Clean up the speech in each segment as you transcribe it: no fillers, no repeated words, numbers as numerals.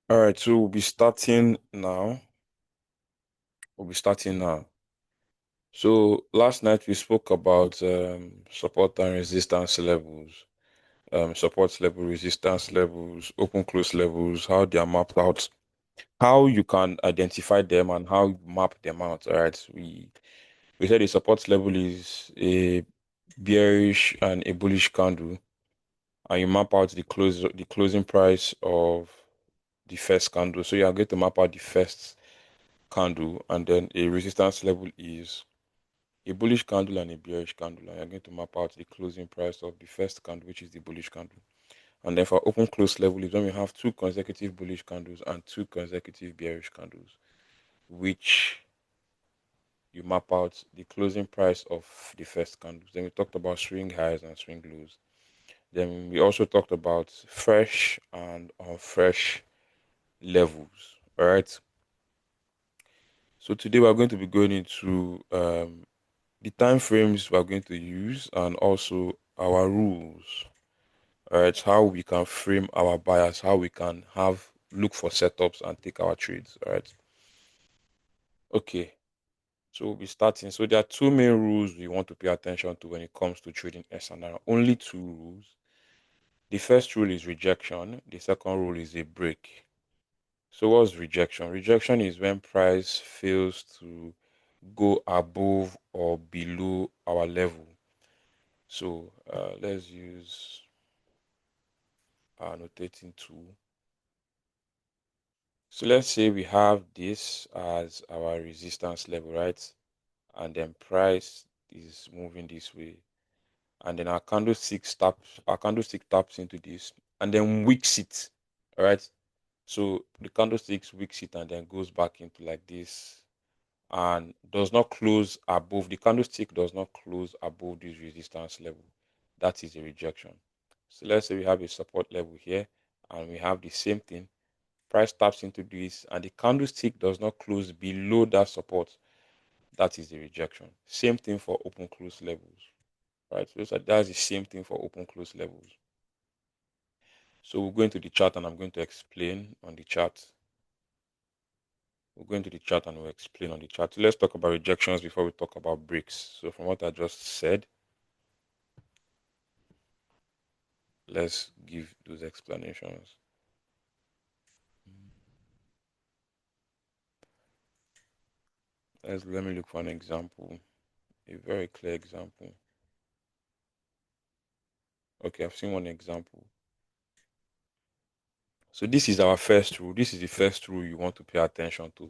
All right, so we'll be starting now. We'll be starting now. So last night we spoke about support and resistance levels, support level, resistance levels, open close levels, how they are mapped out, how you can identify them, and how you map them out. All right, we said the support level is a bearish and a bullish candle, and you map out the closing price of the first candle. So you are going to map out the first candle, and then a resistance level is a bullish candle and a bearish candle, and you're going to map out the closing price of the first candle, which is the bullish candle. And then for open close level is when we have two consecutive bullish candles and two consecutive bearish candles, which you map out the closing price of the first candles. Then we talked about swing highs and swing lows. Then we also talked about fresh and unfresh levels. All right. So today we're going to be going into the time frames we're going to use and also our rules. All right, how we can frame our bias, how we can have look for setups and take our trades. All right. Okay. So we'll be starting. So there are two main rules we want to pay attention to when it comes to trading S&R. Only two rules. The first rule is rejection. The second rule is a break. So what's rejection? Rejection is when price fails to go above or below our level. So let's use our annotating tool. So let's say we have this as our resistance level, right? And then price is moving this way. And then our candlestick taps into this and then wicks it. All right. So the candlestick wicks it and then goes back into like this and does not close above the candlestick does not close above this resistance level. That is a rejection. So let's say we have a support level here and we have the same thing. Price taps into this and the candlestick does not close below that support. That is a rejection. Same thing for open close levels. Right? So that's the same thing for open close levels. So we'll go into the chart and I'm going to explain on the chart. We'll go into the chart and we'll explain on the chart. So let's talk about rejections before we talk about breaks. So from what I just said, let's give those explanations. Let me look for an example, a very clear example. Okay, I've seen one example. So this is our first rule. This is the first rule you want to pay attention to.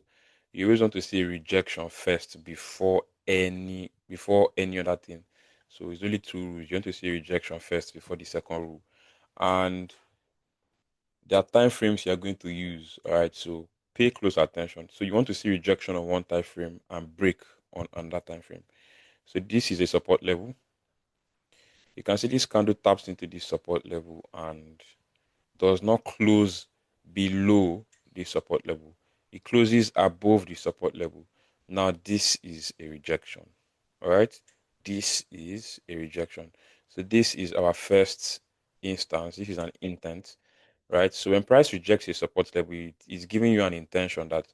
You always want to see rejection first before any other thing. So it's only two rules. You want to see rejection first before the second rule. And there are time frames you are going to use. All right. So pay close attention. So you want to see rejection on one time frame and break on that time frame. So this is a support level. You can see this candle taps into this support level and does not close below the support level. It closes above the support level. Now, this is a rejection. All right. This is a rejection. So, this is our first instance. This is an intent, right? So, when price rejects a support level, it is giving you an intention that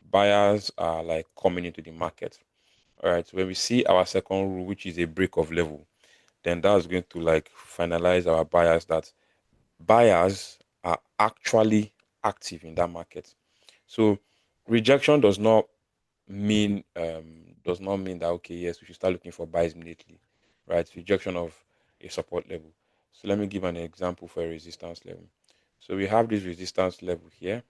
buyers are like coming into the market. All right. So, when we see our second rule, which is a break of level, then that's going to like finalize our bias that buyers are actually active in that market. So rejection does not mean that okay, yes, we should start looking for buys immediately, right? Rejection of a support level. So let me give an example for a resistance level. So we have this resistance level here,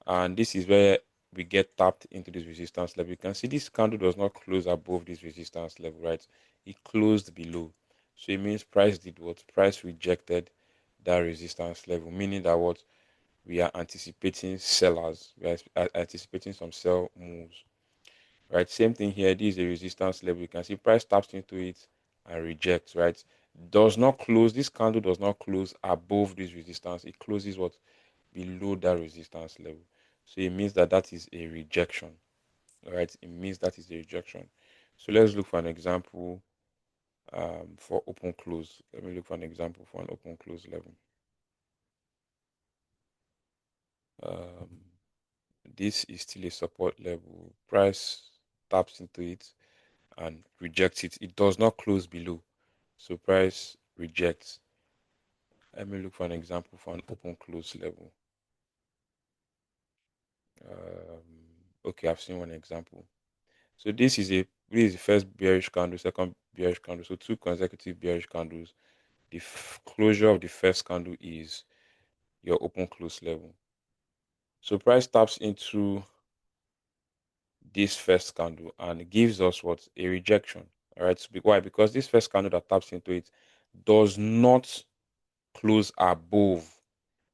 and this is where we get tapped into this resistance level. You can see this candle does not close above this resistance level, right? It closed below. So it means price did what? Price rejected that resistance level, meaning that what we are anticipating sellers, we are anticipating some sell moves, right? Same thing here. This is a resistance level. You can see price taps into it and rejects, right? Does not close. This candle does not close above this resistance. It closes what below that resistance level. So it means that that is a rejection. All right, it means that is a rejection. So let's look for an example for open close. Let me look for an example for an open close level. Um, this is still a support level. Price taps into it and rejects it. It does not close below. So price rejects. Let me look for an example for an open close level. Okay, I've seen one example. So this is the first bearish candle, second bearish candle. So two consecutive bearish candles. The closure of the first candle is your open close level. So price taps into this first candle and gives us what? A rejection. All right. So why? Because this first candle that taps into it does not close above.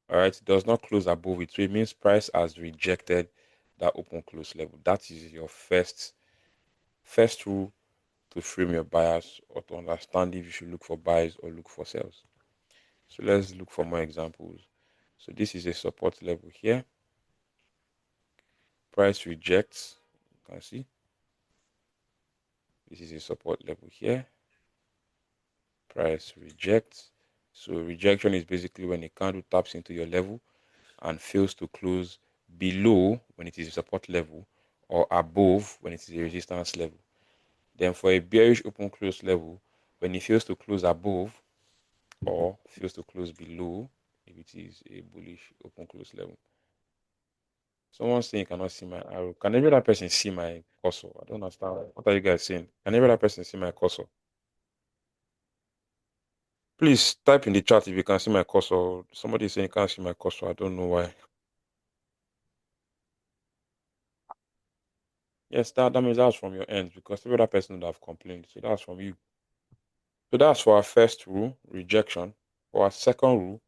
All right. It does not close above it. So it means price has rejected that open close level. That is your first rule to frame your buyers or to understand if you should look for buys or look for sells. So let's look for more examples. So this is a support level here. Price rejects. You can see this is a support level here. Price rejects. So rejection is basically when a candle taps into your level and fails to close below when it is a support level or above when it is a resistance level. Then for a bearish open close level, when it fails to close above or fails to close below, if it is a bullish open close level. Someone saying you cannot see my arrow. Can every other person see my cursor? I don't understand. What are you guys saying? Can every other person see my cursor? Please type in the chat if you can see my cursor. Somebody is saying you can't see my cursor. I don't know why. Yes, that means that's from your end because every other person would have complained. So that's from you. So that's for our first rule, rejection. For our second rule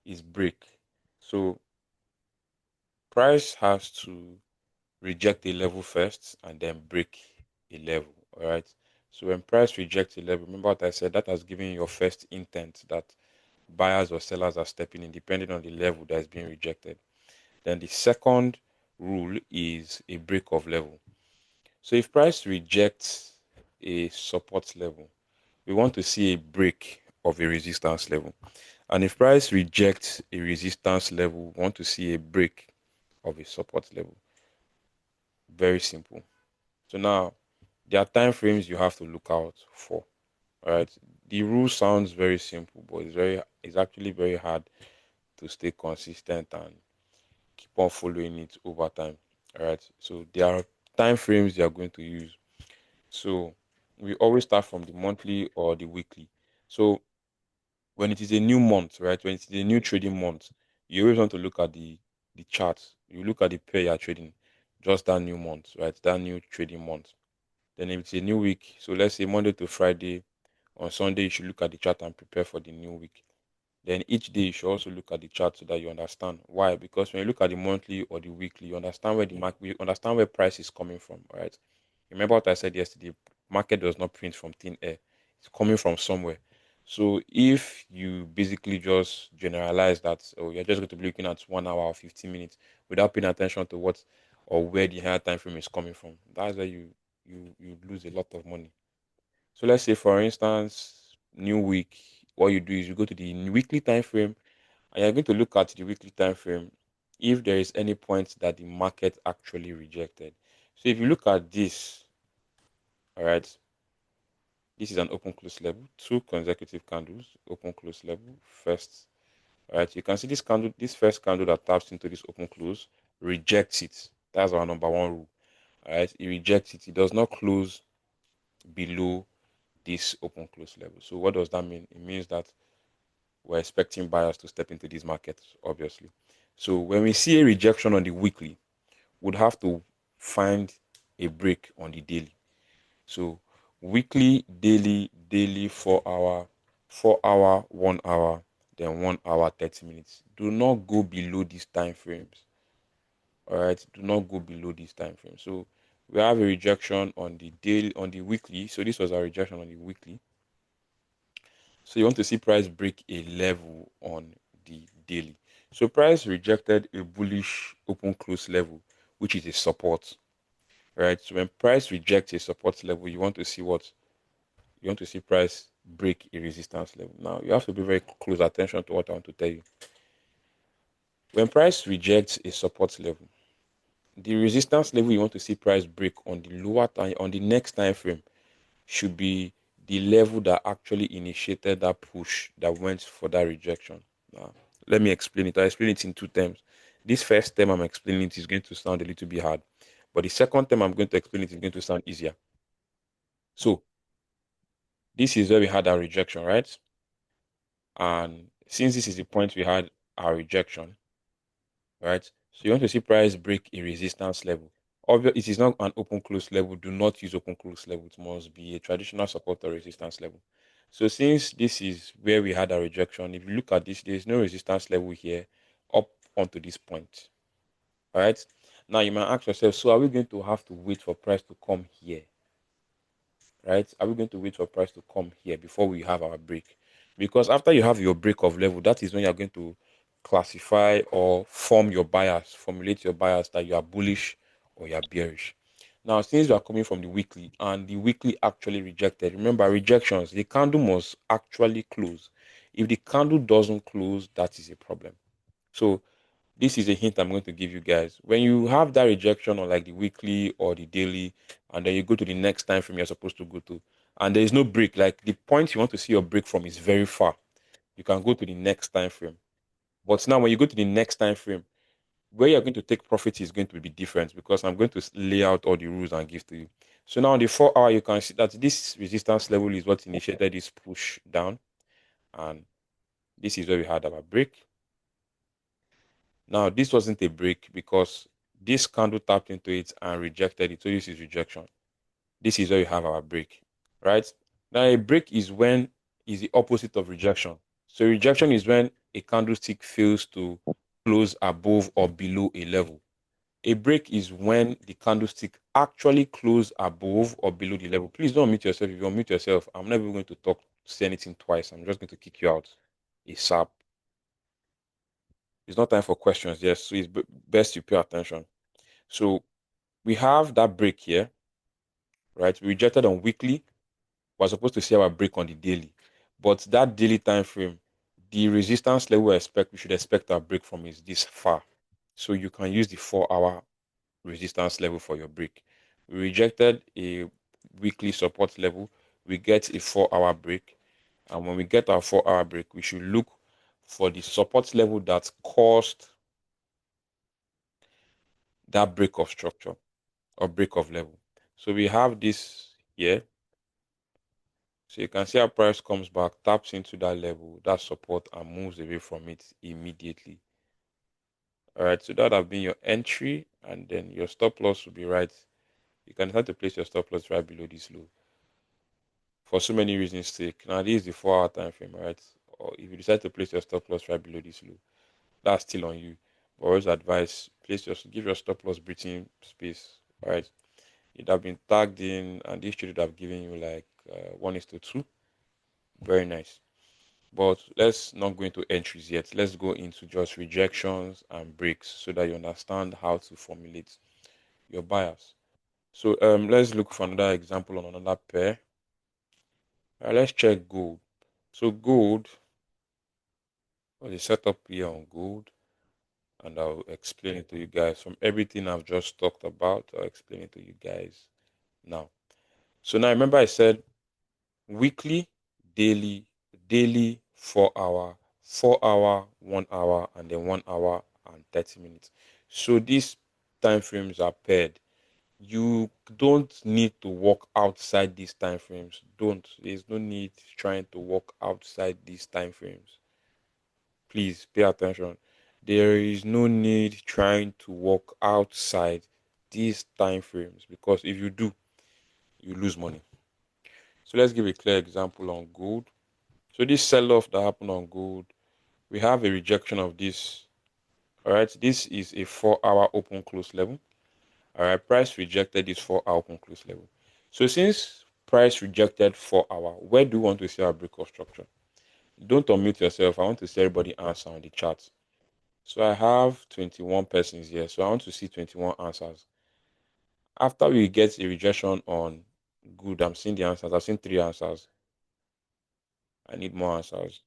is break. So price has to reject a level first and then break a level. All right. So when price rejects a level, remember what I said, that has given your first intent that buyers or sellers are stepping in depending on the level that is being rejected. Then the second rule is a break of level. So if price rejects a support level, we want to see a break of a resistance level. And if price rejects a resistance level, we want to see a break of a support level. Very simple. So now there are time frames you have to look out for. All right. The rule sounds very simple, but it's actually very hard to stay consistent and keep on following it over time. All right. So there are time frames you are going to use. So we always start from the monthly or the weekly. So when it is a new month, right? When it is a new trading month, you always want to look at the chart. You look at the pair you're trading, just that new month, right? That new trading month. Then if it's a new week, so let's say Monday to Friday, on Sunday you should look at the chart and prepare for the new week. Then each day you should also look at the chart so that you understand why. Because when you look at the monthly or the weekly, you understand where the market, you understand where price is coming from. All right. Remember what I said yesterday? Market does not print from thin air. It's coming from somewhere. So if you basically just generalize that, oh, you're just going to be looking at 1 hour or 15 minutes without paying attention to what or where the higher time frame is coming from, that's where you lose a lot of money. So let's say, for instance, new week, what you do is you go to the weekly time frame and you're going to look at the weekly time frame if there is any point that the market actually rejected. So if you look at this, all right, this is an open close level, two consecutive candles, open close level, first. All right, you can see this candle, this first candle that taps into this open close rejects it. That's our number one rule. All right, it rejects it. It does not close below this open close level. So what does that mean? It means that we're expecting buyers to step into these markets, obviously. So when we see a rejection on the weekly, we'd have to find a break on the daily. So weekly, daily 4 hour, 4 hour, 1 hour, then 1 hour, 30 minutes. Do not go below these time frames. All right. Do not go below these time frames. So we have a rejection on the daily, on the weekly. So this was a rejection on the weekly. So you want to see price break a level on the daily. So price rejected a bullish open close level, which is a support, right? So when price rejects a support level, you want to see what? You want to see price break a resistance level. Now you have to be very close attention to what I want to tell you. When price rejects a support level, the resistance level you want to see price break on the lower time on the next time frame should be the level that actually initiated that push that went for that rejection. Now, let me explain it. I explain it in two terms. This first term I'm explaining it is going to sound a little bit hard, but the second term I'm going to explain it is going to sound easier. So this is where we had our rejection, right? And since this is the point we had our rejection, right? So you want to see price break a resistance level. Obviously, it is not an open close level. Do not use open close level. It must be a traditional support or resistance level. So since this is where we had a rejection, if you look at this, there is no resistance level here up onto this point. All right. Now you might ask yourself, so are we going to have to wait for price to come here? Right? Are we going to wait for price to come here before we have our break? Because after you have your break of level, that is when you're going to classify or formulate your bias that you are bullish or you are bearish. Now, since we are coming from the weekly and the weekly actually rejected, remember rejections, the candle must actually close. If the candle doesn't close, that is a problem. So this is a hint I'm going to give you guys. When you have that rejection on like the weekly or the daily, and then you go to the next time frame you're supposed to go to, and there is no break, like the point you want to see your break from is very far, you can go to the next time frame. But now when you go to the next time frame, where you're going to take profit is going to be different because I'm going to lay out all the rules and give to you. So now on the 4 hour, you can see that this resistance level is what initiated this push down, and this is where we had our break. Now, this wasn't a break because this candle tapped into it and rejected it. So this is rejection. This is where you have our break, right? Now, a break is the opposite of rejection. So rejection is when a candlestick fails to close above or below a level. A break is when the candlestick actually close above or below the level. Please don't mute yourself. If you unmute yourself, I'm never going to say anything twice. I'm just going to kick you out ASAP. It's not time for questions. Yes, so it's best you pay attention. So we have that break here, right? We rejected on weekly. We're supposed to see our break on the daily, but that daily time frame, the resistance level we should expect our break from is this far. So you can use the 4 hour resistance level for your break. We rejected a weekly support level. We get a 4 hour break, and when we get our 4 hour break, we should look for the support level that caused that break of structure or break of level. So we have this here. So you can see how price comes back, taps into that level, that support, and moves away from it immediately. All right, so that have been your entry, and then your stop loss will be right. You can start to place your stop loss right below this low for so many reasons sake. Now this is the 4 hour time frame, right? Or if you decide to place your stop loss right below this low, that's still on you. But always advise give your stop loss breathing space. All right. It have been tagged in, and this should have given you like 1:2. Very nice. But let's not go into entries yet. Let's go into just rejections and breaks so that you understand how to formulate your bias. So let's look for another example on another pair. Let's check gold. So gold was a setup here on gold, and I'll explain it to you guys. From everything I've just talked about, I'll explain it to you guys now. So now remember I said weekly, daily, daily 4 hour, 4 hour, 1 hour, and then 1 hour and 30 minutes. So these time frames are paired. You don't need to walk outside these time frames. Don't. There's no need trying to walk outside these time frames. Please pay attention. There is no need trying to walk outside these time frames because if you do, you lose money. So let's give a clear example on gold. So this sell-off that happened on gold, we have a rejection of this. All right, this is a 4 hour open close level. All right, price rejected this 4 hour open close level. So since price rejected 4 hour, where do you want to see our break of structure? Don't unmute yourself. I want to see everybody answer on the chart. So I have 21 persons here. So I want to see 21 answers. After we get a rejection on good, I'm seeing the answers. I've seen 3 answers. I need more answers.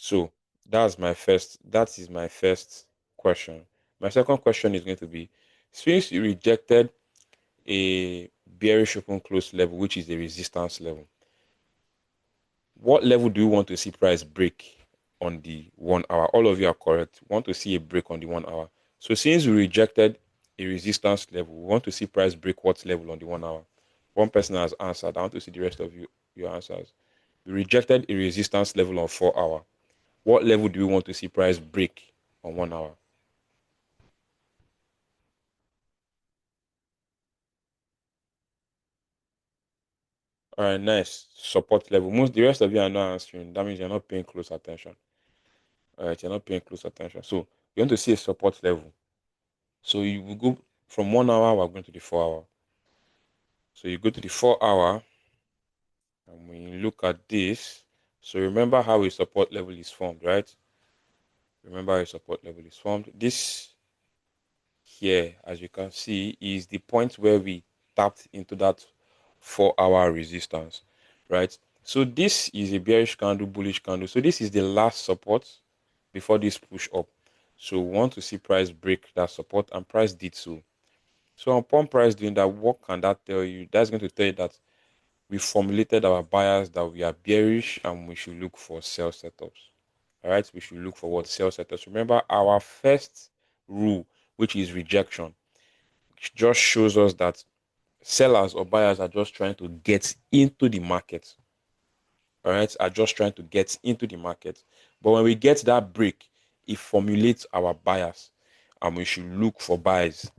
So that is my first question. My second question is going to be, since you rejected a bearish open close level, which is a resistance level, what level do you want to see price break on the 1 hour? All of you are correct. We want to see a break on the 1 hour. So since we rejected a resistance level, we want to see price break what level on the 1 hour? One person has answered. I want to see the rest of you your answers. We rejected a resistance level on 4 hour. What level do we want to see price break on 1 hour? All right, nice. Support level. Most the rest of you are not answering. That means you're not paying close attention. All right, you're not paying close attention. So you want to see a support level. So you will go from 1 hour, we're going to the 4 hour. So you go to the 4 hour, and when you look at this, so remember how a support level is formed, right? Remember how a support level is formed. This here, as you can see, is the point where we tapped into that 4 hour resistance, right? So this is a bearish candle, bullish candle. So this is the last support before this push up. So we want to see price break that support, and price did so. So upon price doing that, what can that tell you? That's going to tell you that we formulated our buyers that we are bearish and we should look for sell setups. All right, we should look for what sell setups. Remember our first rule, which is rejection, which just shows us that sellers or buyers are just trying to get into the market. All right, are just trying to get into the market. But when we get that break, it formulates our buyers, and we should look for buys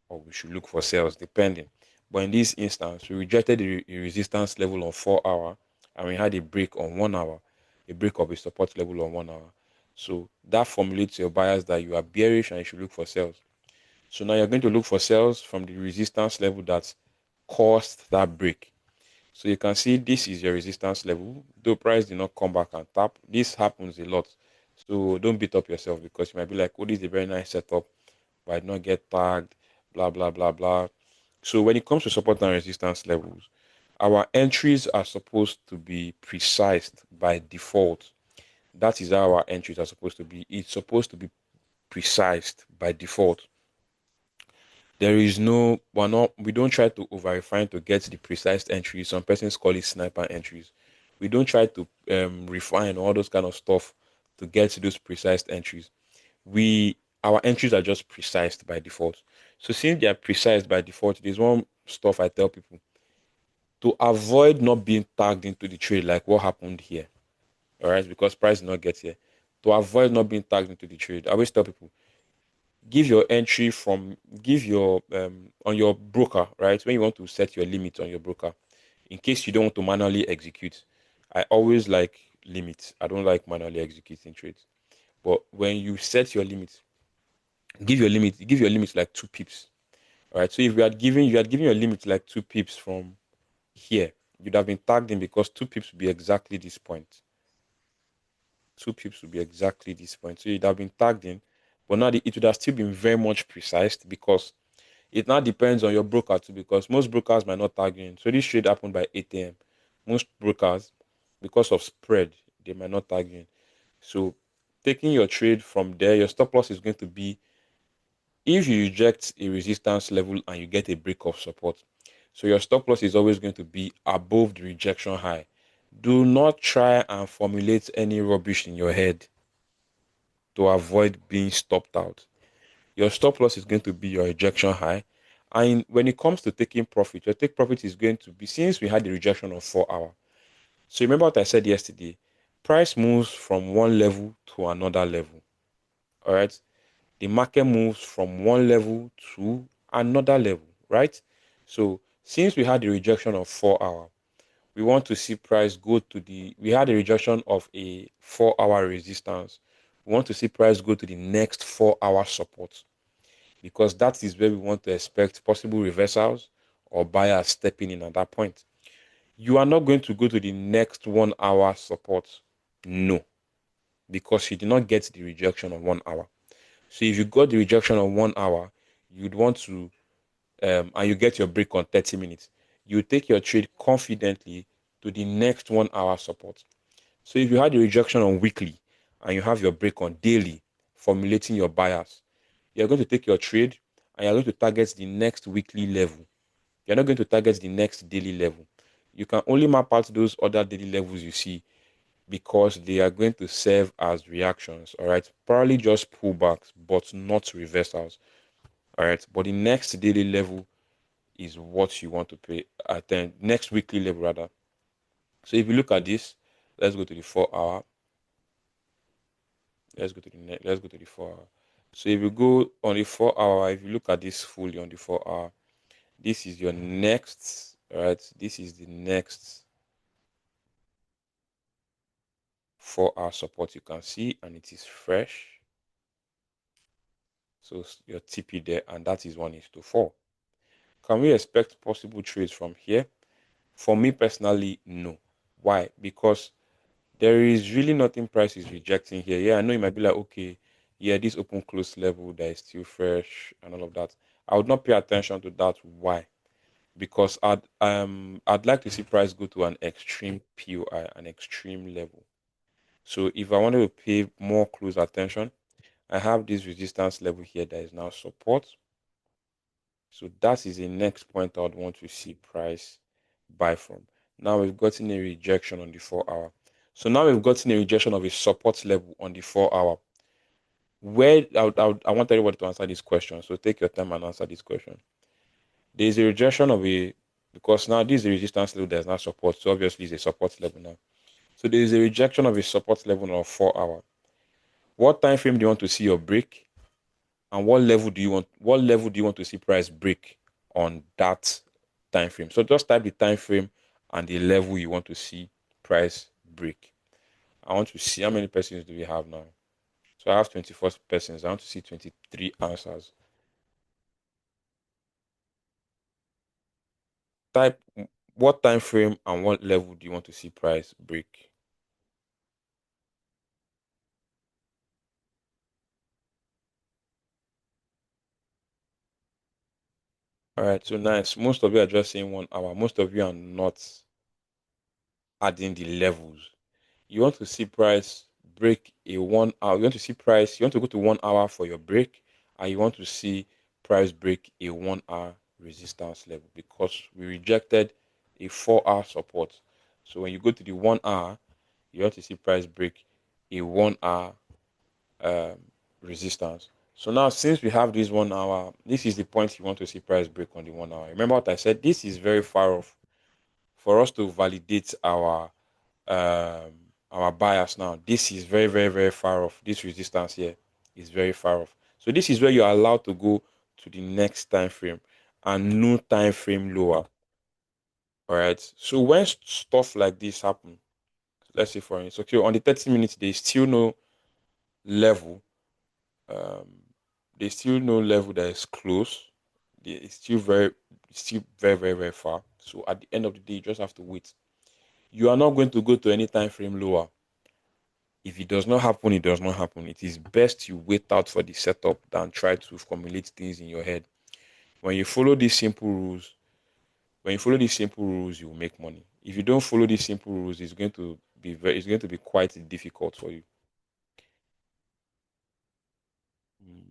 or we should look for sales, depending. But in this instance, we rejected a resistance level on 4 hour, and we had a break on 1 hour, a break of a support level on 1 hour. So that formulates your buyers that you are bearish and you should look for sales. So now you're going to look for sales from the resistance level that caused that break. So you can see this is your resistance level. Though price did not come back and tap, this happens a lot. So don't beat up yourself because you might be like, oh, this is a very nice setup, but I did not get tagged, blah, blah, blah, blah. So when it comes to support and resistance levels, our entries are supposed to be precise by default. That is how our entries are supposed to be. It's supposed to be precise by default. There is no, we don't try to over refine to get the precise entries. Some persons call it sniper entries. We don't try to refine all those kind of stuff to get to those precise entries. We Our entries are just precise by default. So since they are precise by default, there's one stuff I tell people to avoid not being tagged into the trade, like what happened here. All right, because price did not get here. To avoid not being tagged into the trade, I always tell people give your entry from give your on your broker, right? When you want to set your limit on your broker, in case you don't want to manually execute. I always like limits. I don't like manually executing trades. But when you set your limit, give your limit like 2 pips. All right. So if you had given your limit like 2 pips from here, you'd have been tagged in because 2 pips would be exactly this point. 2 pips would be exactly this point. So you'd have been tagged in, but now it would have still been very much precise because it now depends on your broker too, because most brokers might not tag you in. So this trade happened by 8 a.m. Most brokers, because of spread, they might not tag you in. So taking your trade from there, your stop loss is going to be if you reject a resistance level and you get a break of support. So your stop loss is always going to be above the rejection high. Do not try and formulate any rubbish in your head to avoid being stopped out. Your stop loss is going to be your rejection high. And when it comes to taking profit, your take profit is going to be since we had the rejection of 4 hour. So remember what I said yesterday. Price moves from one level to another level. All right. The market moves from one level to another level, right? So since we had the rejection of 4 hour, we want to see price go to we had a rejection of a 4 hour resistance. We want to see price go to the next 4 hour support because that is where we want to expect possible reversals or buyers stepping in at that point. You are not going to go to the next 1 hour support. No, because you did not get the rejection of 1 hour. So if you got the rejection of 1 hour, you'd want to, and you get your break on 30 minutes, you take your trade confidently to the next 1 hour support. So if you had a rejection on weekly and you have your break on daily, formulating your bias. You're going to take your trade and you're going to target the next weekly level. You're not going to target the next daily level. You can only map out those other daily levels you see because they are going to serve as reactions. All right. Probably just pullbacks, but not reversals. All right. But the next daily level is what you want to pay attention. Next weekly level, rather. So if you look at this, let's go to the 4 hour. Let's go to the 4 hour. So if you go on the 4 hour, if you look at this fully on the 4 hour, this is your next, right? This is the next 4 hour support you can see, and it is fresh. So your TP there, and that is 1:4. Can we expect possible trades from here? For me personally, no. Why? Because there is really nothing price is rejecting here. Yeah, I know you might be like, okay, yeah, this open close level that is still fresh and all of that. I would not pay attention to that. Why? Because I'd like to see price go to an extreme POI, an extreme level. So if I wanted to pay more close attention, I have this resistance level here that is now support. So that is the next point I would want to see price buy from. Now we've gotten a rejection on the 4 hour. So now we've gotten a rejection of a support level on the 4 hour. Where I want everybody to answer this question. So take your time and answer this question. There is a rejection of a, because now this is a resistance level, there's not support. So obviously it's a support level now. So there is a rejection of a support level on 4 hour. What time frame do you want to see your break? And what level do you want to see price break on that time frame? So just type the time frame and the level you want to see price break. I want to see how many persons do we have now. So I have 24 persons. I want to see 23 answers. Type what time frame and what level do you want to see price break? All right, so nice. Most of you are just saying 1 hour. Most of you are not adding the levels. You want to see price break a 1 hour. You want to see price. You want to go to 1 hour for your break, and you want to see price break a 1 hour resistance level because we rejected a 4 hour support. So when you go to the 1 hour, you want to see price break a 1 hour um, resistance. So now, since we have this 1 hour, this is the point you want to see price break on the 1 hour. Remember what I said? This is very far off for us to validate um, our bias now. This is very, very, very far off. This resistance here is very far off. So this is where you're allowed to go to the next time frame and no time frame lower. All right. So when stuff like this happen, let's say for instance, okay, on the 30 minutes, there's still no level. Um, there's still no level that is close. It's still very, very, very far. So at the end of the day, you just have to wait. You are not going to go to any time frame lower. If it does not happen, it does not happen. It is best you wait out for the setup than try to formulate things in your head. When you follow these simple rules, you will make money. If you don't follow these simple rules, it's going to be quite difficult for you. Mm.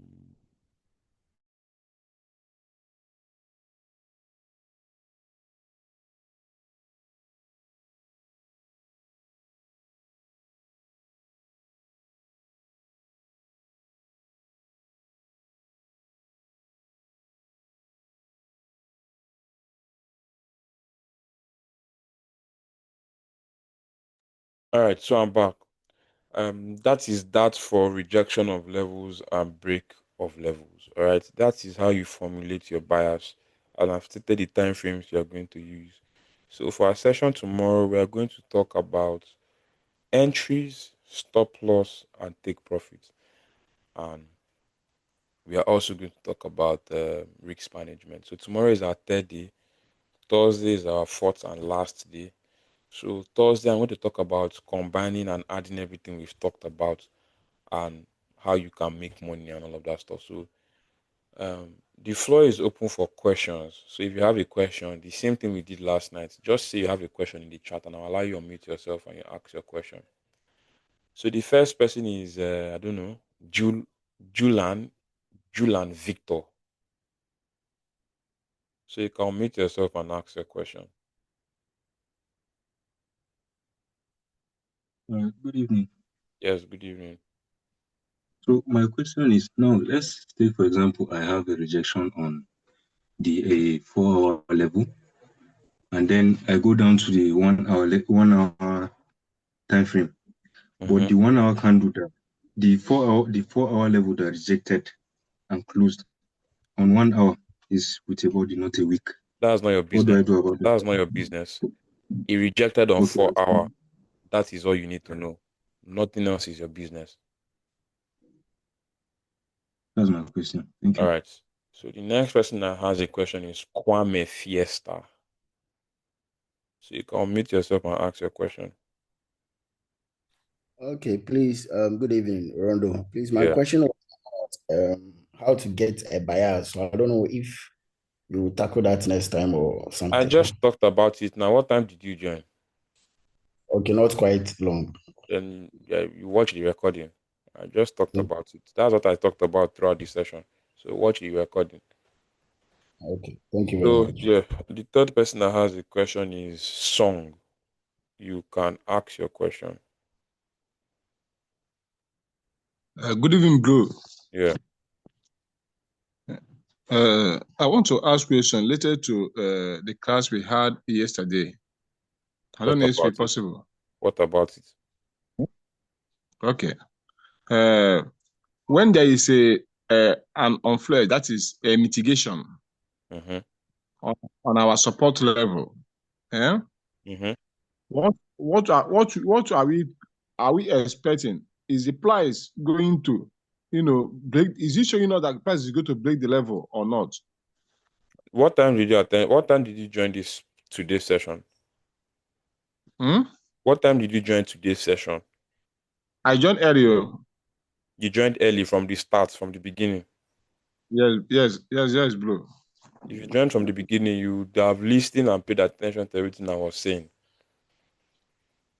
All right, so I'm back. That is that for rejection of levels and break of levels. All right, that is how you formulate your bias, and I've stated the time frames you are going to use. So for our session tomorrow, we are going to talk about entries, stop loss, and take profit. And we are also going to talk about risk management. So tomorrow is our third day. Thursday is our fourth and last day. So Thursday, I'm going to talk about combining and adding everything we've talked about and how you can make money and all of that stuff. So the floor is open for questions. So if you have a question, the same thing we did last night, just say you have a question in the chat and I'll allow you to unmute yourself and you ask your question. So the first person is I don't know, Julan, Julan Victor. So you can mute yourself and ask a question. Good evening. Yes, good evening. So my question is now, let's say for example, I have a rejection on the 4 hour level, and then I go down to the 1 hour 1 hour time frame. But Mm-hmm. the 1 hour can't do that. The 4 hour level that rejected and closed on 1 hour is with a body, not a week. That's not your What do business. I do about that? That's not your business. He rejected on Okay, 4 hour. That is all you need to know. Nothing else is your business. that's my question. Thank All you. right. So the next person that has a question is Kwame Fiesta. So you can unmute yourself and ask your question. Okay, please. Good evening, Rondo. Please, my Yeah. question was how to get a buyer. So I don't know if you will tackle that next time or I something. just talked about it. Now, what time did you join? Okay, not quite long. Then yeah, you watch the recording. I just talked about it. That's what I talked about throughout the session. So watch the recording. Okay, thank you very So much. yeah, the third person that has a question is Song. You can ask your question. Good evening, bro. Yeah. I want to ask question related to the class we had yesterday. I don't What know if it's about it? possible. What about it? Okay. Uh, when there is an unflared, that is a mitigation Mm-hmm. on, on our support level. Eh? Mm-hmm. What are we expecting? Is the price going to, break? Is it showing us that the price is going to break the level or not? What time did you attend? What time did you join this today's session? Hmm? What time did you join today's session? I joined earlier. You joined early from the start, from the beginning. Yes, yes, yes, yes, bro. If you joined from the beginning, you would have listened and paid attention to everything I was saying.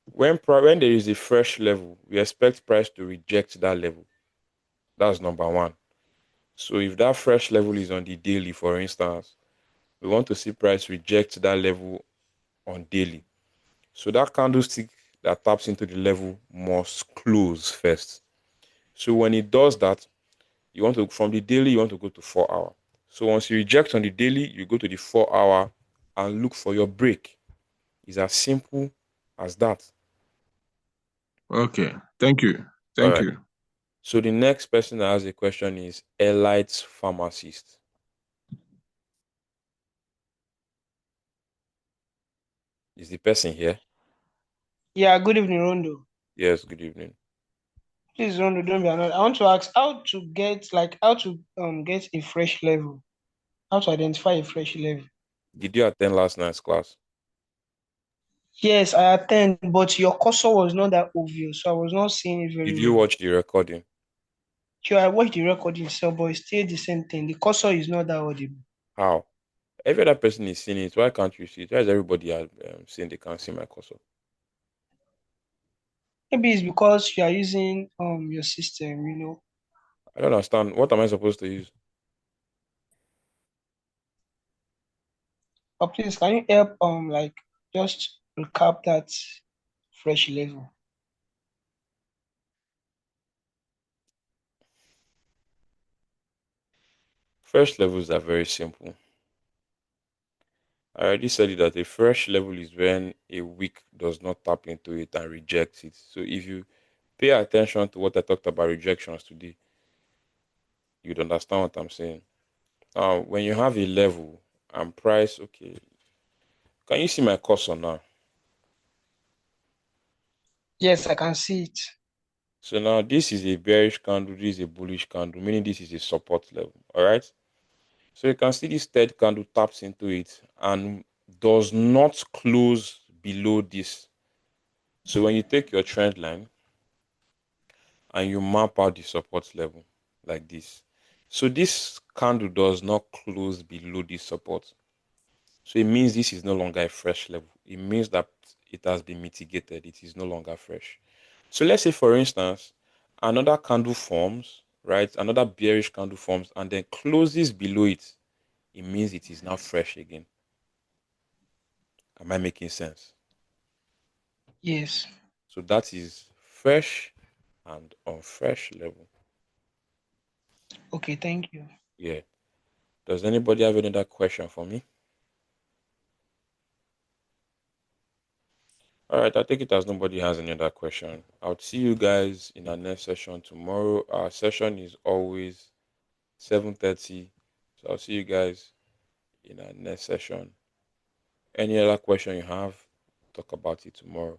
When there is a fresh level, we expect price to reject that level. That's number one. So if that fresh level is on the daily, for instance, we want to see price reject that level on daily. So that candlestick that taps into the level must close first. So when it does that, you want to from the daily, you want to go to 4 hour. So once you reject on the daily, you go to the 4 hour and look for your break. It's as simple as that. Okay. Thank you. All Thank right. you. So the next person that has a question is Elite Pharmacist. Is the person here? Yeah, good evening, Rondo. Yes, good evening. Please, Rondo, don't be annoyed. I want to ask how to get a fresh level, how to identify a fresh level. Did you attend last night's class? Yes, I attend, but your cursor was not that obvious, so I was not seeing it Did very you well. watch the recording? Sure, I watched the recording itself, but it's still the same thing. The cursor is not that audible. How? Every other person is seeing it. Why can't you see it? Why is everybody saying they can't see my cursor? Maybe it's because you are using your system. I don't understand. What am I supposed to use? But please, can you help just recap that fresh level? Fresh levels are very simple. I already said it that a fresh level is when a weak does not tap into it and rejects it. So if you pay attention to what I talked about rejections today, you'd understand what I'm saying. When you have a level and price, okay, can you see my cursor now? Yes, I can see it. So now this is a bearish candle, this is a bullish candle, meaning this is a support level. All right. So you can see this third candle taps into it and does not close below this. So when you take your trend line and you map out the support level like this, so this candle does not close below this support. So it means this is no longer a fresh level. It means that it has been mitigated. It is no longer fresh. So let's say, for instance, another candle forms, right? Another bearish candle forms and then closes below it. It means it is now fresh again. Am I making sense? Yes. So that is fresh and unfresh level. Okay, thank you. Yeah. Does anybody have any other question for me? All right, I take it as nobody has any other question. I'll see you guys in our next session tomorrow. Our session is always 7:30. So I'll see you guys in our next session. Any other question you have, talk about it tomorrow.